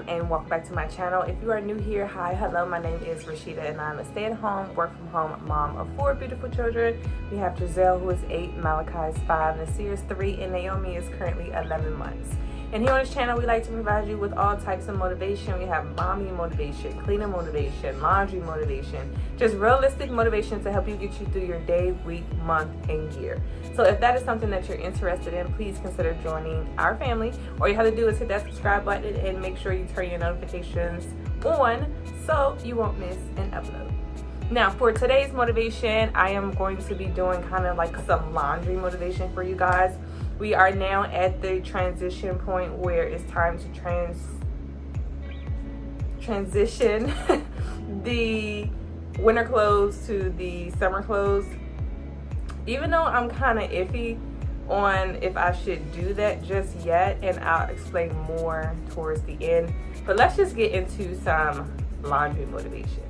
and welcome back to my channel. If you are new here, hi, hello, my name is Rashida and I'm a stay-at-home, work-from-home mom of 4 beautiful children. We have Giselle, who is 8, Malachi is 5, Nasir is 3, and Naomi is currently 11 months. And here on this channel, we like to provide you with all types of motivation. We have mommy motivation, cleaner motivation, laundry motivation, just realistic motivation to help you get you through your day, week, month, and year. So if that is something that you're interested in, please consider joining our family. All you have to do is hit that subscribe button and make sure you turn your notifications on so you won't miss an upload. Now, for today's motivation, I am going to be doing kind of like some laundry motivation for you guys. We are now at the transition point where it's time to transition the winter clothes to the summer clothes. Even though I'm kind of iffy on if I should do that just yet, and I'll explain more towards the end. But let's just get into some laundry motivation.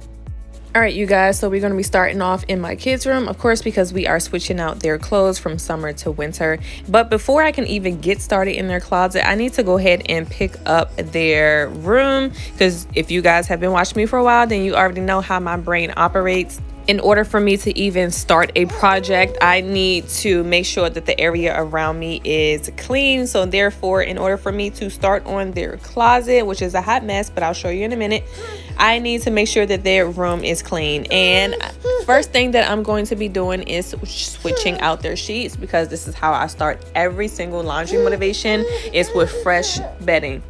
All right, you guys, so we're going to be starting off in my kids' room, of course, because we are switching out their clothes from summer to winter. But before I can even get started in their closet, I need to go ahead and pick up their room, because if you guys have been watching me for a while, then you already know how my brain operates. In order for me to even start a project, I need to make sure that the area around me is clean. So therefore, in order for me to start on their closet, which is a hot mess, but I'll show you in a minute, I need to make sure that their room is clean. And first thing that I'm going to be doing is switching out their sheets, because this is how I start every single laundry motivation, is with fresh bedding.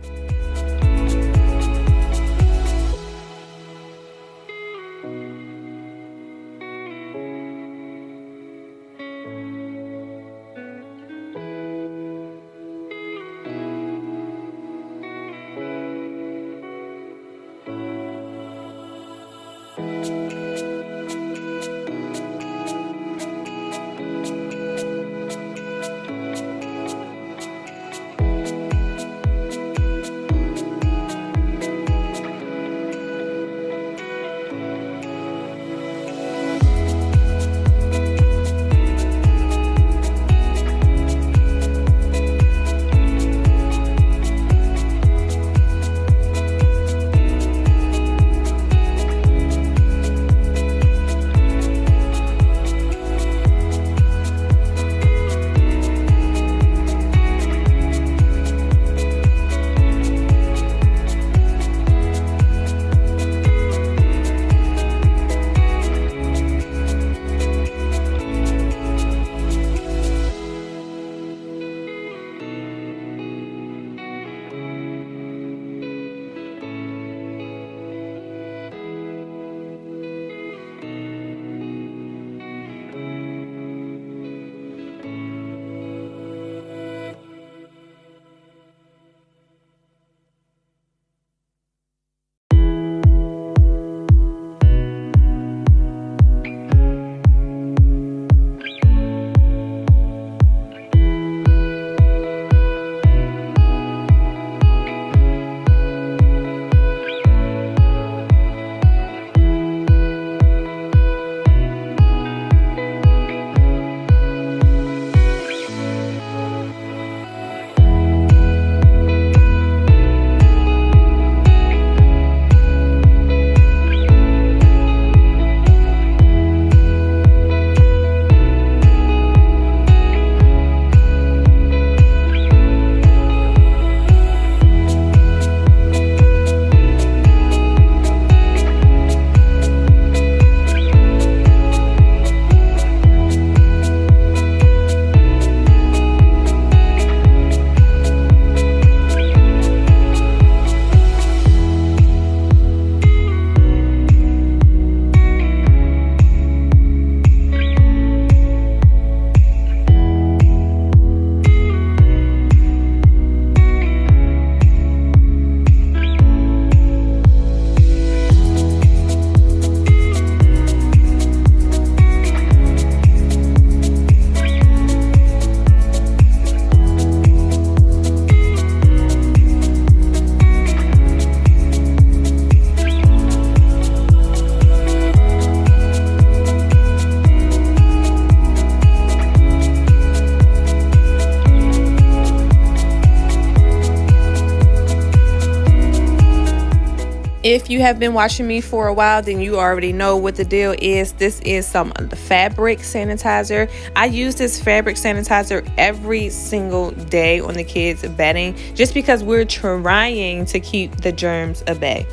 If you have been watching me for a while, then you already know what the deal is. This is some fabric sanitizer. I use this fabric sanitizer every single day on the kids' bedding just because we're trying to keep the germs at bay.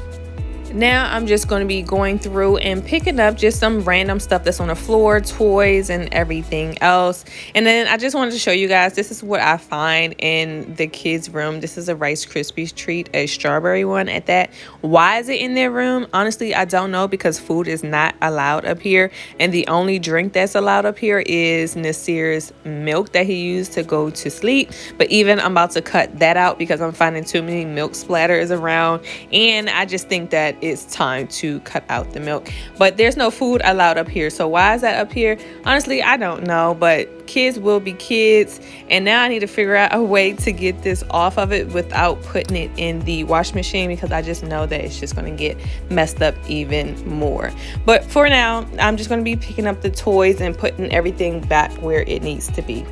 Now I'm just going to be going through and picking up just some random stuff that's on the floor, toys and everything else. And then I just wanted to show you guys, this is what I find in the kids' room. This is a Rice Krispies treat, a strawberry one at that. Why is it in their room? Honestly, I don't know, because food is not allowed up here. And the only drink that's allowed up here is Nasir's milk that he used to go to sleep. But even I'm about to cut that out because I'm finding too many milk splatters around. And I just think that it's time to cut out the milk. But there's no food allowed up here. So why is that up here? Honestly, I don't know, but kids will be kids. And now I need to figure out a way to get this off of it without putting it in the wash machine, because I just know that it's just going to get messed up even more. But for now, I'm just going to be picking up the toys and putting everything back where it needs to be.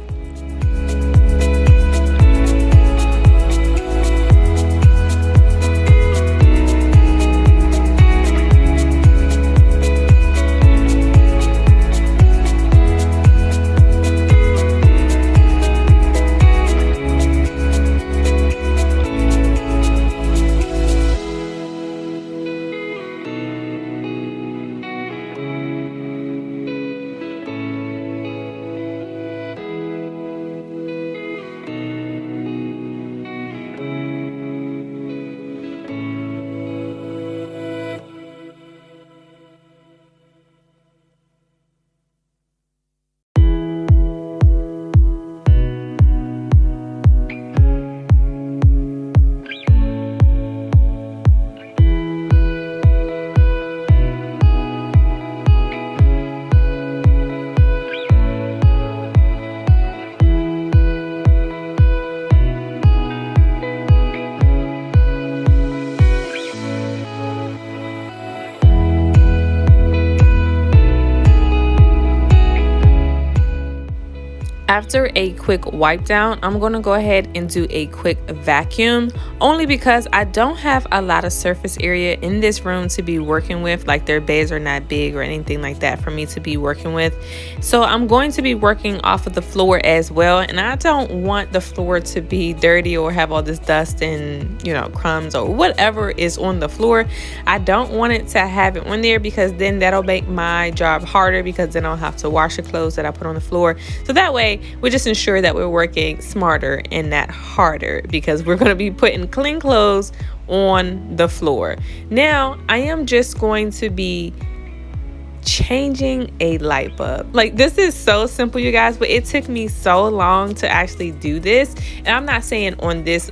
After a quick wipe down, I'm going to go ahead and do a quick vacuum, only because I don't have a lot of surface area in this room to be working with. Like, their beds are not big or anything like that for me to be working with. So I'm going to be working off of the floor as well. And I don't want the floor to be dirty or have all this dust and, you know, crumbs or whatever is on the floor. I don't want it to have it on there, because then that'll make my job harder, because then I'll have to wash the clothes that I put on the floor. So that way we just ensure that we're working smarter and not harder, because we're going to be putting clean clothes on the floor. Now I am just going to be changing a light bulb. Like, this is so simple, you guys, but it took me so long to actually do this. And I'm not saying on this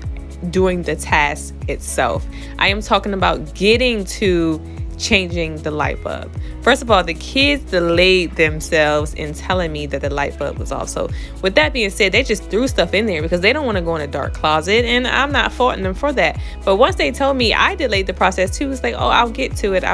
doing the task itself. I am talking about getting to changing the light bulb. First of all, the kids delayed themselves in telling me that the light bulb was off. So with that being said, they just threw stuff in there because they don't want to go in a dark closet, and I'm not faulting them for that. But once they told me, I delayed the process too. It's like, oh, I'll get to it,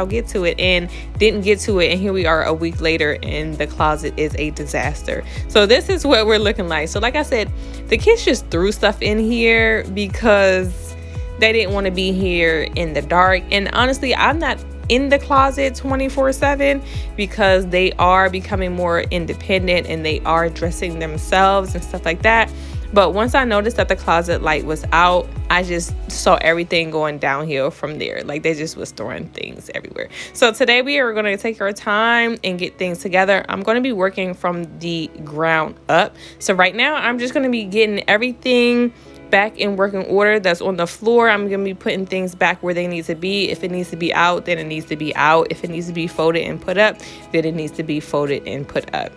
and didn't get to it, and here we are a week later and the closet is a disaster. So this is what we're looking like. So like I said, the kids just threw stuff in here because they didn't want to be here in the dark. And honestly, I'm not in the closet 24/7 because they are becoming more independent and they are dressing themselves and stuff like that. But once I noticed that the closet light was out, I just saw everything going downhill from there. Like, they just was throwing things everywhere. So today we are going to take our time and get things together. I'm going to be working from the ground up. So right now I'm just going to be getting everything back in working order that's on the floor. I'm gonna be putting things back where they need to be. If it needs to be out, then it needs to be out. If it needs to be folded and put up, then it needs to be folded and put up.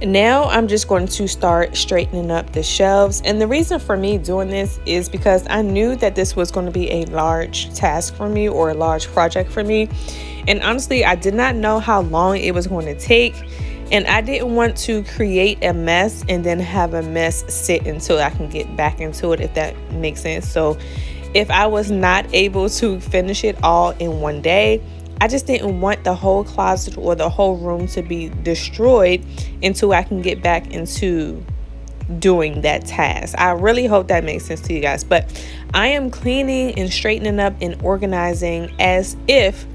Now I'm just going to start straightening up the shelves, and the reason for me doing this is because I knew that this was going to be a large task for me, or a large project for me, and honestly I did not know how long it was going to take, and I didn't want to create a mess and then have a mess sit until I can get back into it, if that makes sense. So if I was not able to finish it all in one day, I just didn't want the whole closet or the whole room to be destroyed until I can get back into doing that task. I really hope that makes sense to you guys. But I am cleaning and straightening up and organizing as if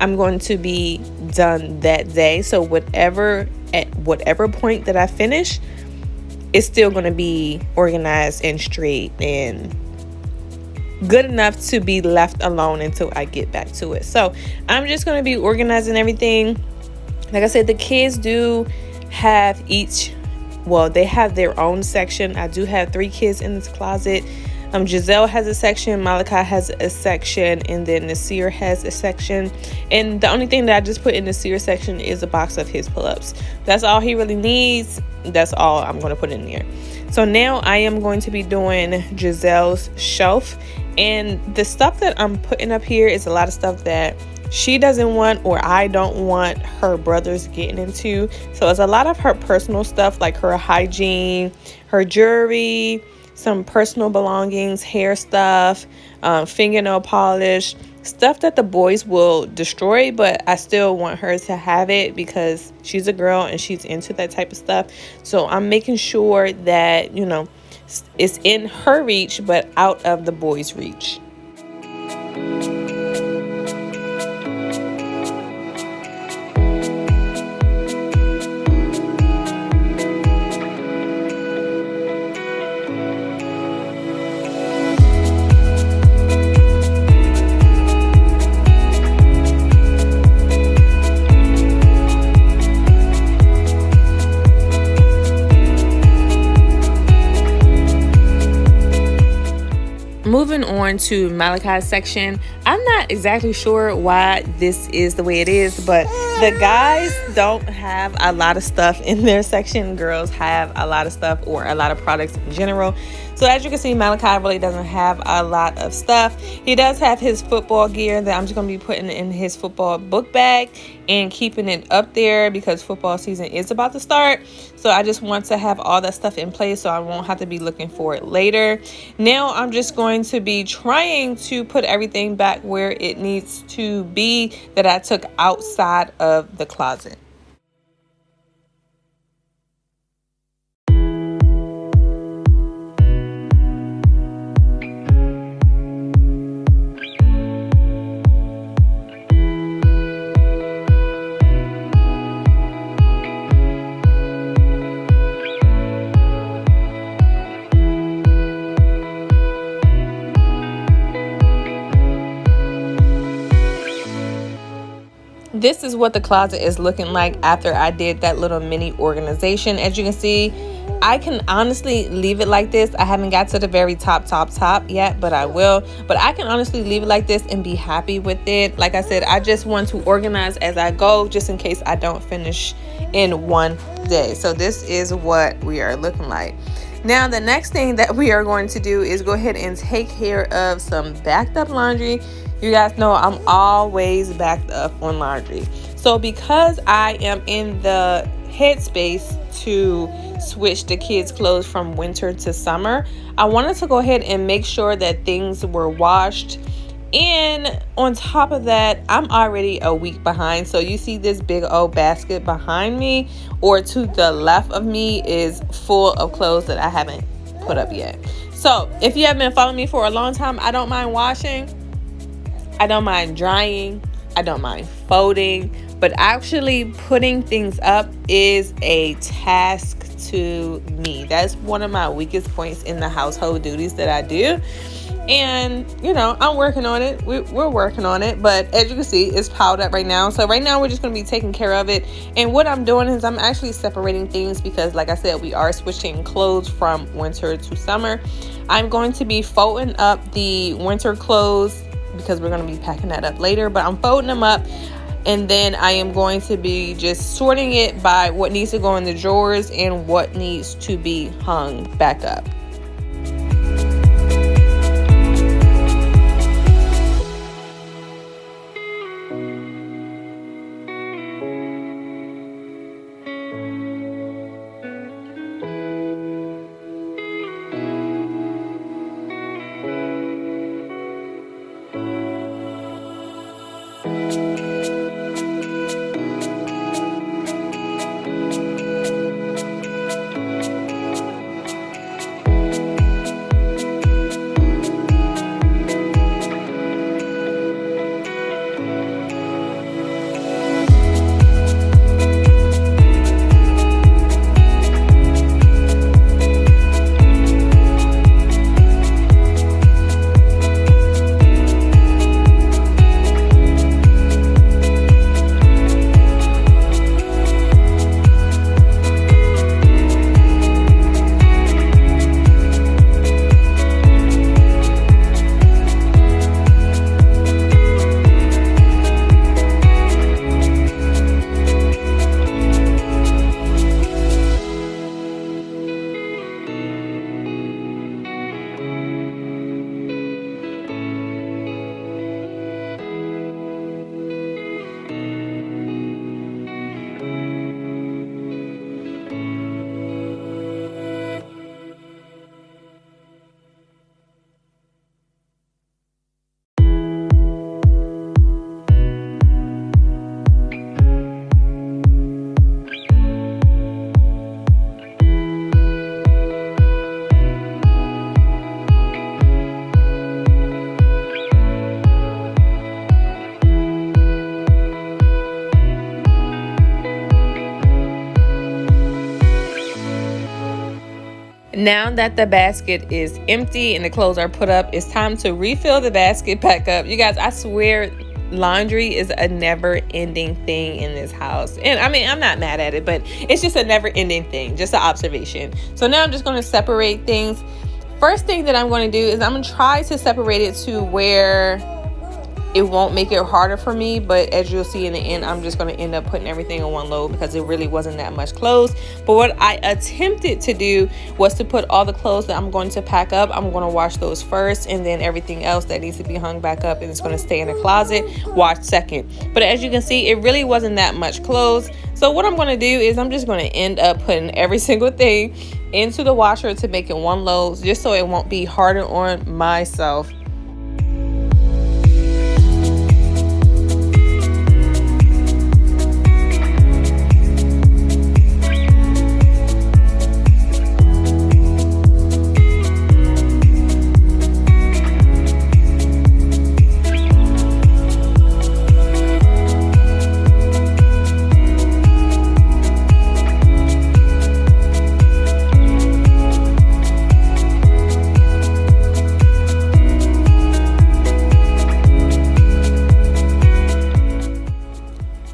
I'm going to be done that day. So at whatever point that I finish, it's still going to be organized and straight and good enough to be left alone until I get back to it. So I'm just going to be organizing everything. Like I said, the kids do have they have their own section. I do have 3 kids in this closet. Giselle has a section, Malachi has a section, and then Nasir has a section. And the only thing that I just put in the Nasir section is a box of his pull-ups. That's all he really needs. That's all I'm going to put in there. So now I am going to be doing Giselle's shelf. And the stuff that I'm putting up here is a lot of stuff that she doesn't want, or I don't want her brothers getting into. So it's a lot of her personal stuff, like her hygiene, her jewelry, some personal belongings, hair stuff, fingernail polish, stuff that the boys will destroy, but I still want her to have it because she's a girl and she's into that type of stuff. So I'm making sure that, it's in her reach, but out of the boys' reach. Moving on to Malachi's section, I'm not exactly sure why this is the way it is, but the guys don't have a lot of stuff in their section. Girls have a lot of stuff, or a lot of products in general. So as you can see, Malachi really doesn't have a lot of stuff. He does have his football gear that I'm just going to be putting in his football book bag and keeping it up there because football season is about to start. So I just want to have all that stuff in place so I won't have to be looking for it later. Now I'm just going to be trying to put everything back where it needs to be that I took outside of the closet. This is what the closet is looking like after I did that little mini organization. As you can see, I can honestly leave it like this. I haven't got to the very top yet, but I will. But I can honestly leave it like this and be happy with it. Like I said, I just want to organize as I go, just in case I don't finish in one day. So this is what we are looking like. Now, the next thing that we are going to do is go ahead and take care of some backed up laundry. You guys know I'm always backed up on laundry. So because I am in the headspace to switch the kids' clothes from winter to summer, I wanted to go ahead and make sure that things were washed. And on top of that, I'm already a week behind. So you see this big old basket behind me, or to the left of me, is full of clothes that I haven't put up yet. So if you have been following me for a long time, I don't mind washing, I don't mind drying, I don't mind folding, but actually putting things up is a task to me. That's one of my weakest points in the household duties that I do. And I'm working on it. We're working on it, but as you can see, it's piled up right now. So right now we're just going to be taking care of it. And what I'm doing is I'm actually separating things because, like I said, we are switching clothes from winter to summer. I'm going to be folding up the winter clothes because we're going to be packing that up later, but I'm folding them up And then I am going to be just sorting it by what needs to go in the drawers and what needs to be hung back up. Now that the basket is empty and the clothes are put up, it's time to refill the basket back up. You guys, I swear laundry is a never-ending thing in this house. And I mean, I'm not mad at it, but it's just a never-ending thing, just an observation. So now I'm just going to separate things. First thing that I'm going to do is I'm going to try to separate it to where it won't make it harder for me, but as you'll see in the end, I'm just going to end up putting everything on one load because it really wasn't that much clothes. But what I attempted to do was to put all the clothes that I'm going to pack up, I'm going to wash those first, and then everything else that needs to be hung back up and it's going to stay in the closet, wash second. But as you can see, it really wasn't that much clothes. So what I'm going to do is I'm just going to end up putting every single thing into the washer to make it one load, just so it won't be harder on myself.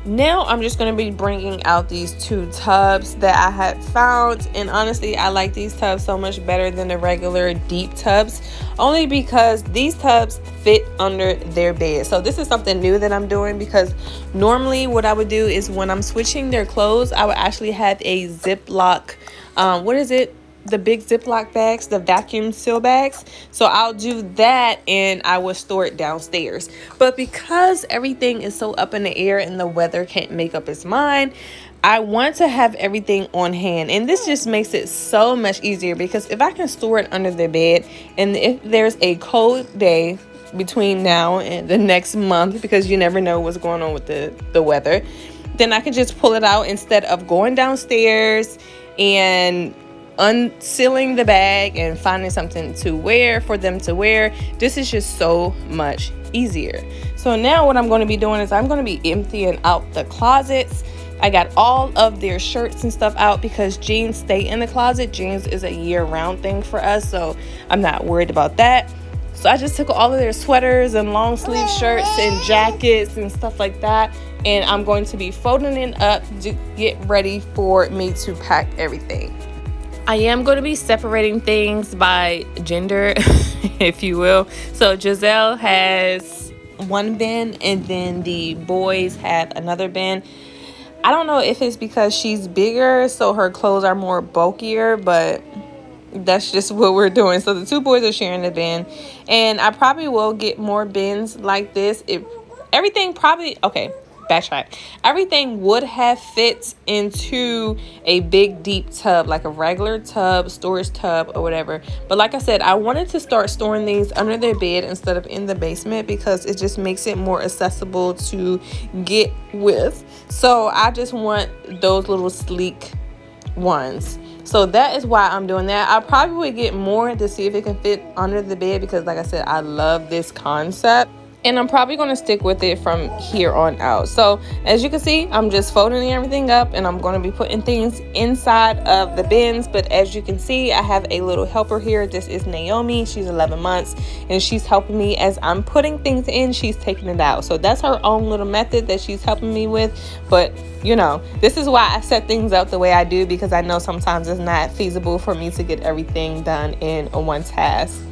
Now I'm just going to be bringing out these two tubs that I had found, and honestly I like these tubs so much better than the regular deep tubs, only because these tubs fit under their bed. So this is something new that I'm doing, because normally what I would do is when I'm switching their clothes, I would actually have a Ziploc, the big Ziploc bags, the vacuum seal bags. So I'll do that and I will store it downstairs. But because everything is so up in the air and the weather can't make up its mind, I want to have everything on hand. And this just makes it so much easier, because if I can store it under the bed, and if there's a cold day between now and the next month, because you never know what's going on with the weather, then I can just pull it out instead of going downstairs and unsealing the bag and finding something to wear for them to wear. This is just so much easier. So now what I'm going to be doing is I'm going to be emptying out the closets. I got all of their shirts and stuff out because jeans stay in the closet. Jeans is a year-round thing for us, so I'm not worried about that. So I just took all of their sweaters and long sleeve shirts and jackets and stuff like that, and I'm going to be folding it up to get ready for me to pack everything. I am going to be separating things by gender, if you will. So Giselle has one bin, and then the boys have another bin. I don't know if it's because she's bigger, so her clothes are more bulkier, but that's just what we're doing. So the two boys are sharing the bin, and I probably will get more bins like this if everything probably, okay, backtrack, everything would have fit into a big deep tub, like a regular tub, storage tub or whatever. But like I said, I wanted to start storing these under their bed instead of in the basement because it just makes it more accessible to get with. So I just want those little sleek ones. So that is why I'm doing that. I probably would get more to see if it can fit under the bed because like I said, I love this concept. And I'm probably going to stick with it from here on out. So as you can see, I'm just folding everything up and I'm going to be putting things inside of the bins. But as you can see, I have a little helper here. This is Naomi. She's 11 months and she's helping me as I'm putting things in. She's taking it out. So that's her own little method that she's helping me with. But you know, this is why I set things up the way I do, because I know sometimes it's not feasible for me to get everything done in one task.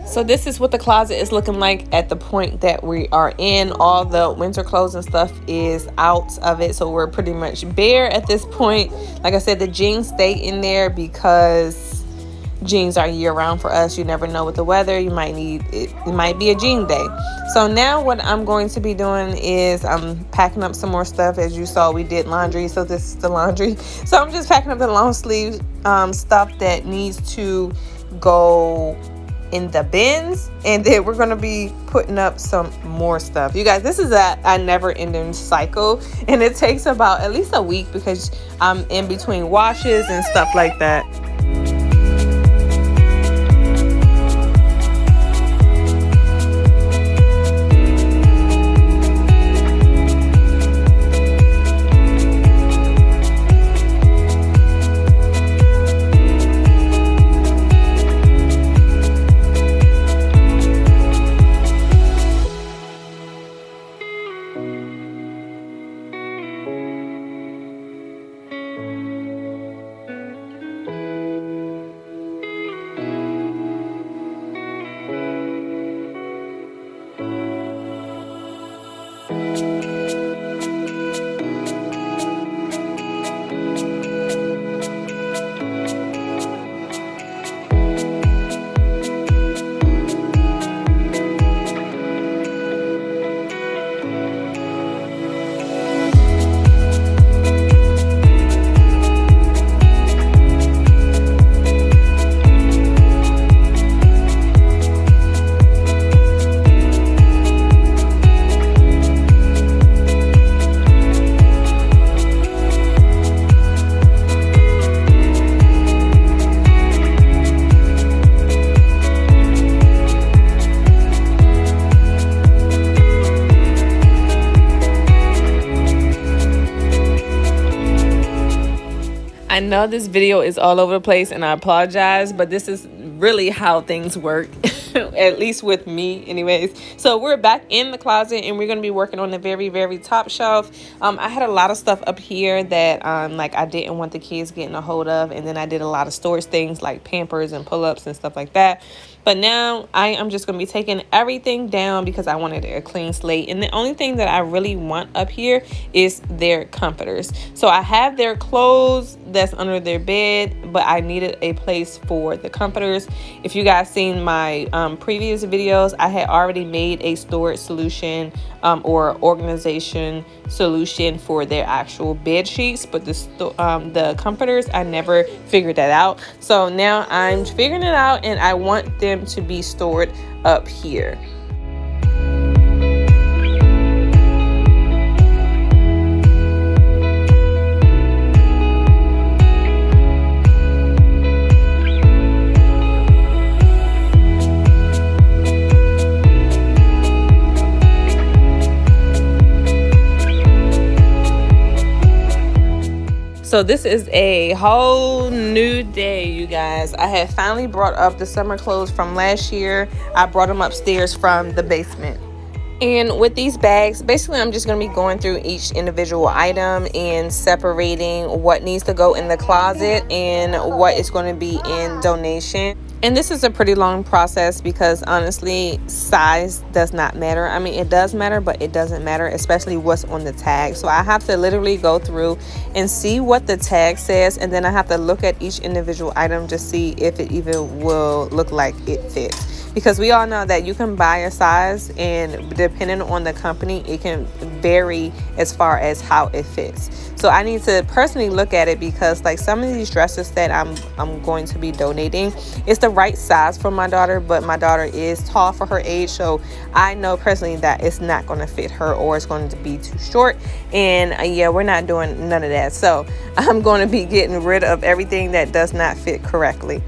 So this is what the closet is looking like at the point that we are in. All the winter clothes and stuff is out of it. So we're pretty much bare at this point. Like I said, the jeans stay in there because jeans are year round for us. You never know with the weather. You might need it. It might be a jean day. So now what I'm going to be doing is I'm packing up some more stuff. As you saw, we did laundry. So this is the laundry. So I'm just packing up the long sleeve stuff that needs to go in the bins, and then we're going to be putting up some more stuff. You guys, this is a never-ending cycle, and it takes about at least a week because I'm in between washes and stuff like that. I know this video is all over the place and I apologize, but this is really how things work, at least with me anyways. So we're back in the closet and we're going to be working on the very, very top shelf. I had a lot of stuff up here that like I didn't want the kids getting a hold of, and then I did a lot of storage things like Pampers and pull-ups and stuff like that. But now I am just going to be taking everything down because I wanted a clean slate. And the only thing that I really want up here is their comforters. So I have their clothes that's under their bed, but I needed a place for the comforters. If you guys seen my previous videos, I had already made a storage solution or organization solution for their actual bed sheets, but the comforters, I never figured that out. So now I'm figuring it out, and I want them to be stored up here. So this is a whole new day, you guys. I had finally brought up the summer clothes from last year. I brought them upstairs from the basement. And with these bags, basically I'm just going to be going through each individual item and separating what needs to go in the closet and what is going to be in donation. And this is a pretty long process because honestly, size does not matter. I mean, it does matter, but it doesn't matter, especially what's on the tag. So I have to literally go through and see what the tag says, and then I have to look at each individual item to see if it even will look like it fits. Because we all know that you can buy a size, and depending on the company, it can vary as far as how it fits. So I need to personally look at it, because like some of these dresses that I'm going to be donating, it's the right size for my daughter, but my daughter is tall for her age, so I know personally that it's not going to fit her, or it's going to be too short. And yeah, we're not doing none of that. So I'm going to be getting rid of everything that does not fit correctly.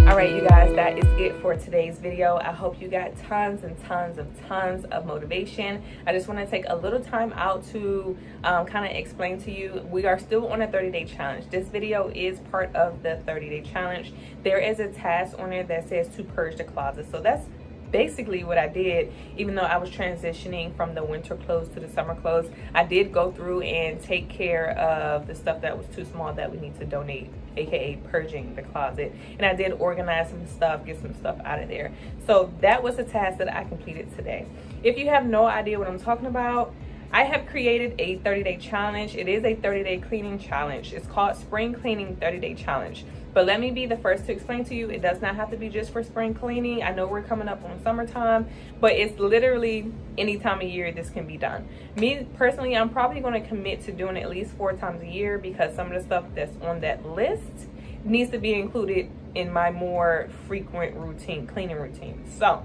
Alright, you guys, that is it for today's video. I hope you got tons of motivation. I just want to take a little time out to kind of explain to you, we are still on a 30-day challenge. This video is part of the 30-day challenge. There is a task on there that says to purge the closet. So that's basically what I did. Even though I was transitioning from the winter clothes to the summer clothes, I did go through and take care of the stuff that was too small that we need to donate, aka purging the closet. And I did organize some stuff, get some stuff out of there. So that was a task that I completed today. If you have no idea what I'm talking about, I have created a 30-day challenge. It is a 30-day cleaning challenge. It's called Spring Cleaning 30-Day Challenge. But let me be the first to explain to you, it does not have to be just for spring cleaning. I know we're coming up on summertime, but it's literally any time of year this can be done. Me personally, I'm probably going to commit to doing it at least 4 times a year, because some of the stuff that's on that list needs to be included in my more frequent routine, cleaning routine. So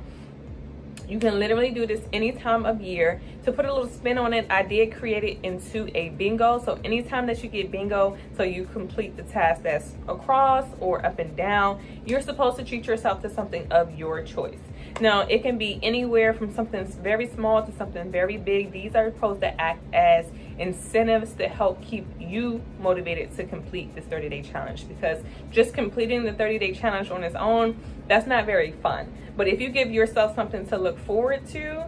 you can literally do this any time of year. To put a little spin on it, I did create it into a bingo. So anytime that you get bingo, so you complete the task that's across or up and down, you're supposed to treat yourself to something of your choice. Now, it can be anywhere from something very small to something very big. These are supposed to act as incentives to help keep you motivated to complete this 30-day challenge, because just completing the 30-day challenge on its own, that's not very fun. But if you give yourself something to look forward to,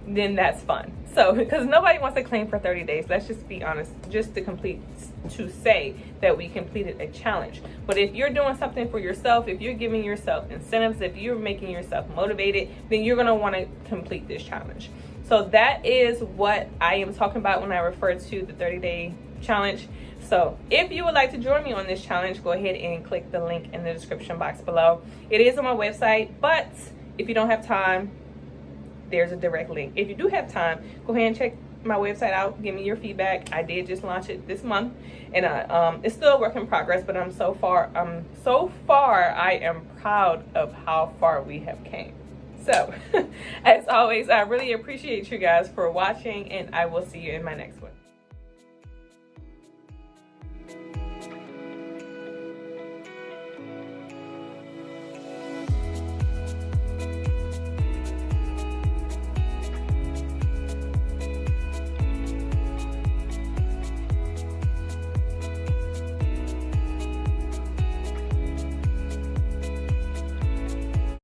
then that's fun. So, because nobody wants to claim for 30 days, let's just be honest, just to say that we completed a challenge. But if you're doing something for yourself, if you're giving yourself incentives, if you're making yourself motivated, then you're going to want to complete this challenge. So that is what I am talking about when I refer to the 30-day challenge. So if you would like to join me on this challenge, go ahead and click the link in the description box below. It is on my website, but if you don't have time, there's a direct link. If you do have time, go ahead and check my website out. Give me your feedback. I did just launch it this month, and it's still a work in progress, but so far I am proud of how far we have came. So as always, I really appreciate you guys for watching, and I will see you in my next one.